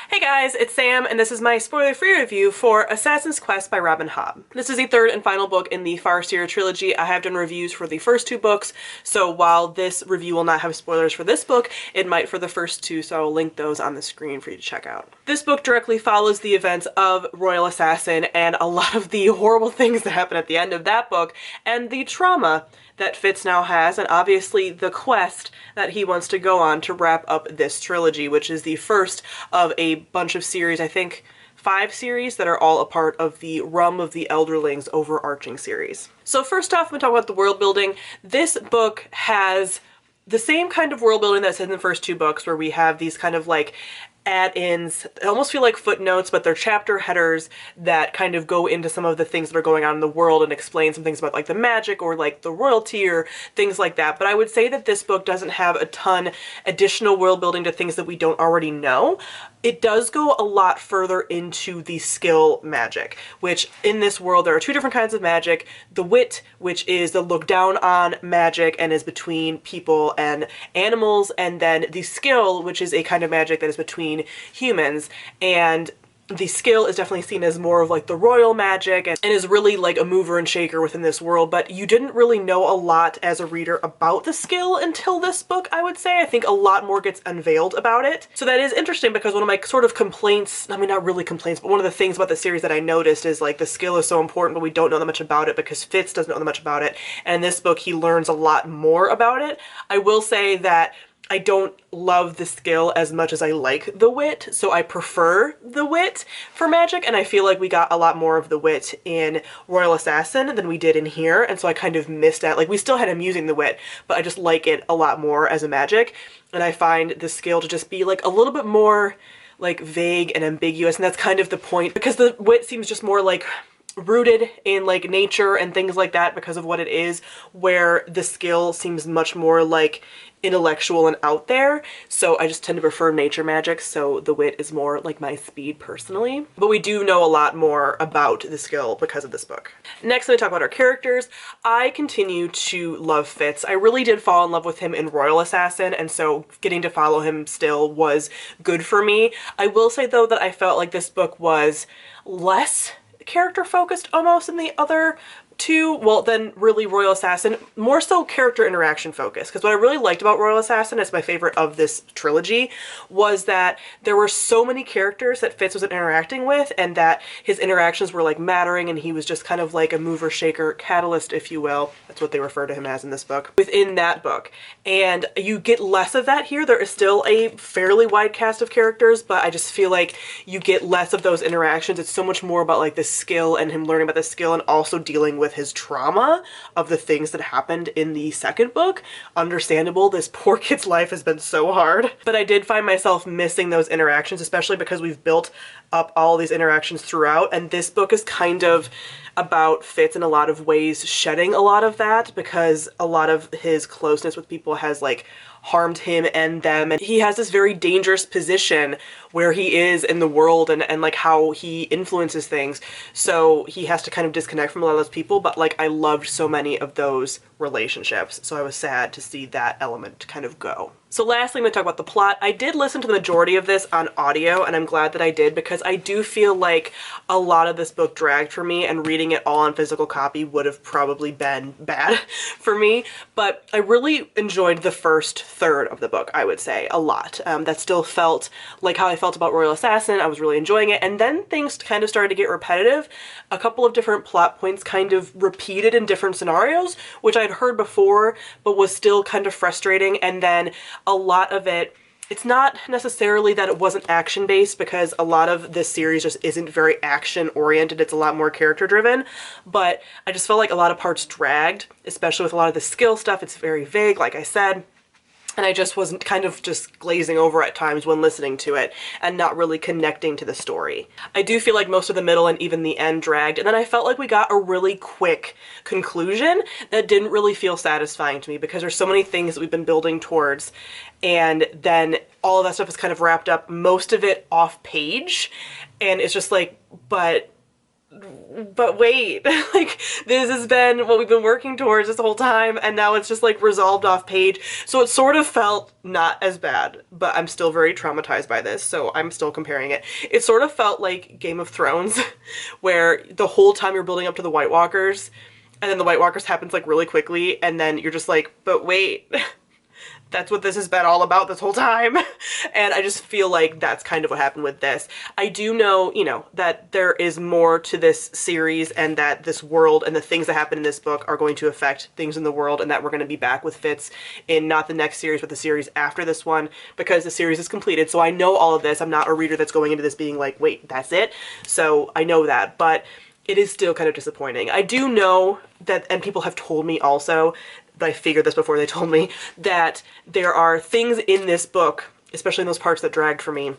Hey guys, it's Sam, and this is my spoiler-free review for Assassin's Quest by Robin Hobb. This is the third and final book in the Farseer trilogy. I have done reviews for the first two books, so while this review will not have spoilers for this book, it might for the first two, so I'll link those on the screen for you to check out. This book directly follows the events of Royal Assassin and a lot of the horrible things that happen at the end of that book, and the trauma that Fitz now has, and obviously the quest that he wants to go on to wrap up this trilogy, which is the first of a bunch of series, I think 5 series that are all a part of the Realm of the Elderlings overarching series. So first off, I'm going to talk about the world building. This book has the same kind of world building that's in the first two books, where we have these kind of like add-ins. They almost feel like footnotes, but they're chapter headers that kind of go into some of the things that are going on in the world and explain some things about like the magic or like the royalty or things like that. But I would say that this book doesn't have a ton additional world building to things that we don't already know. It does go a lot further into the skill magic, which in this world there are two different kinds of magic. The wit, which is the look down on magic and is between people and animals, and then the skill, which is a kind of magic that is between humans. And the skill is definitely seen as more of like the royal magic and is really like a mover and shaker within this world, but you didn't really know a lot as a reader about the skill until this book, I would say. I think a lot more gets unveiled about it. So that is interesting, because one of my sort of complaints, I mean not really complaints, but one of the things about the series that I noticed is like the skill is so important but we don't know that much about it because Fitz doesn't know that much about it, and in this book he learns a lot more about it. I will say that I don't love the skill as much as I like the wit, so I prefer the wit for magic, and I feel like we got a lot more of the wit in Royal Assassin than we did in here, and so I kind of missed that. Like, we still had him using the wit, but I just like it a lot more as a magic, and I find the skill to just be like a little bit more like vague and ambiguous, and that's kind of the point, because the wit seems just more like rooted in like nature and things like that because of what it is, where the skill seems much more like intellectual and out there. So I just tend to prefer nature magic, so the wit is more like my speed personally. But we do know a lot more about the skill because of this book. Next, let me talk about our characters. I continue to love Fitz. I really did fall in love with him in Royal Assassin, and so getting to follow him still was good for me. I will say though that I felt like this book was less character focused almost than the other two, well then really Royal Assassin, more so character interaction focused, because what I really liked about Royal Assassin, as my favorite of this trilogy, was that there were so many characters that Fitz was interacting with, and that his interactions were like mattering, and he was just kind of like a mover shaker catalyst, if you will. That's what they refer to him as in this book, within that book. And you get less of that here. There is still a fairly wide cast of characters, but I just feel like you get less of those interactions. It's so much more about like the skill and him learning about the skill and also dealing with his trauma of the things that happened in the second book. Understandable, this poor kid's life has been so hard. But I did find myself missing those interactions, especially because we've built up all these interactions throughout, and this book is kind of about Fitz in a lot of ways shedding a lot of that, because a lot of his closeness with people has like harmed him and them, and he has this very dangerous position where he is in the world and like how he influences things, so he has to kind of disconnect from a lot of those people. But like I loved so many of those relationships, so I was sad to see that element kind of go. So lastly, I'm going to talk about the plot. I did listen to the majority of this on audio, and I'm glad that I did, because I do feel like a lot of this book dragged for me, and reading it all on physical copy would have probably been bad for me. But I really enjoyed the first third of the book, I would say, a lot. That still felt like how I felt about Royal Assassin. I was really enjoying it, and then things kind of started to get repetitive. A couple of different plot points kind of repeated in different scenarios, which I'd heard before, but was still kind of frustrating. And then a lot of it, it's not necessarily that it wasn't action-based, because a lot of this series just isn't very action-oriented. It's a lot more character-driven, but I just felt like a lot of parts dragged, especially with a lot of the skill stuff. It's very vague, like I said. And I just wasn't kind of just glazing over at times when listening to it and not really connecting to the story. I do feel like most of the middle and even the end dragged, and then I felt like we got a really quick conclusion that didn't really feel satisfying to me, because there's so many things that we've been building towards, and then all of that stuff is kind of wrapped up, most of it off page, and it's just like, but but wait, like, this has been what we've been working towards this whole time, and now it's just like resolved off page. So it sort of felt not as bad, but I'm still very traumatized by this, so I'm still comparing it. It sort of felt like Game of Thrones, where the whole time you're building up to the White Walkers, and then the White Walkers happens like really quickly, and then you're just like, but wait, that's what this has been all about this whole time. And I just feel like that's kind of what happened with this. I do know, you know, that there is more to this series, and that this world and the things that happen in this book are going to affect things in the world, and that we're going to be back with Fitz in not the next series, but the series after this one, because the series is completed. So I know all of this. I'm not a reader that's going into this being like, wait, that's it? So I know that, but it is still kind of disappointing. I do know that, and people have told me also, but I figured this before they told me, that there are things in this book, especially in those parts that dragged for me,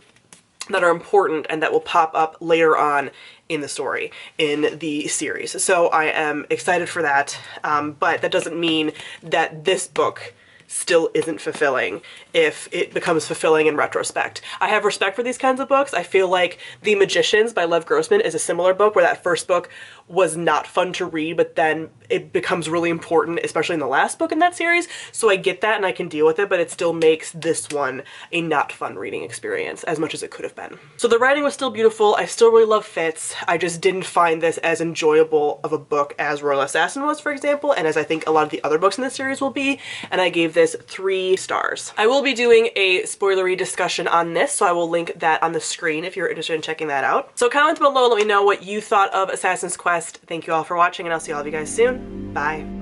that are important and that will pop up later on in the story, in the series. So I am excited for that, but that doesn't mean that this book still isn't fulfilling if it becomes fulfilling in retrospect. I have respect for these kinds of books. I feel like The Magicians by Lev Grossman is a similar book, where that first book was not fun to read, but then it becomes really important, especially in the last book in that series. So I get that and I can deal with it, but it still makes this one a not fun reading experience as much as it could have been. So the writing was still beautiful. I still really love Fitz. I just didn't find this as enjoyable of a book as Royal Assassin was, for example, and as I think a lot of the other books in this series will be, and I gave this 3 stars. I will be doing a spoilery discussion on this, so I will link that on the screen if you're interested in checking that out. So comment below, let me know what you thought of Assassin's Quest. Thank you all for watching, and I'll see all of you guys soon. Bye.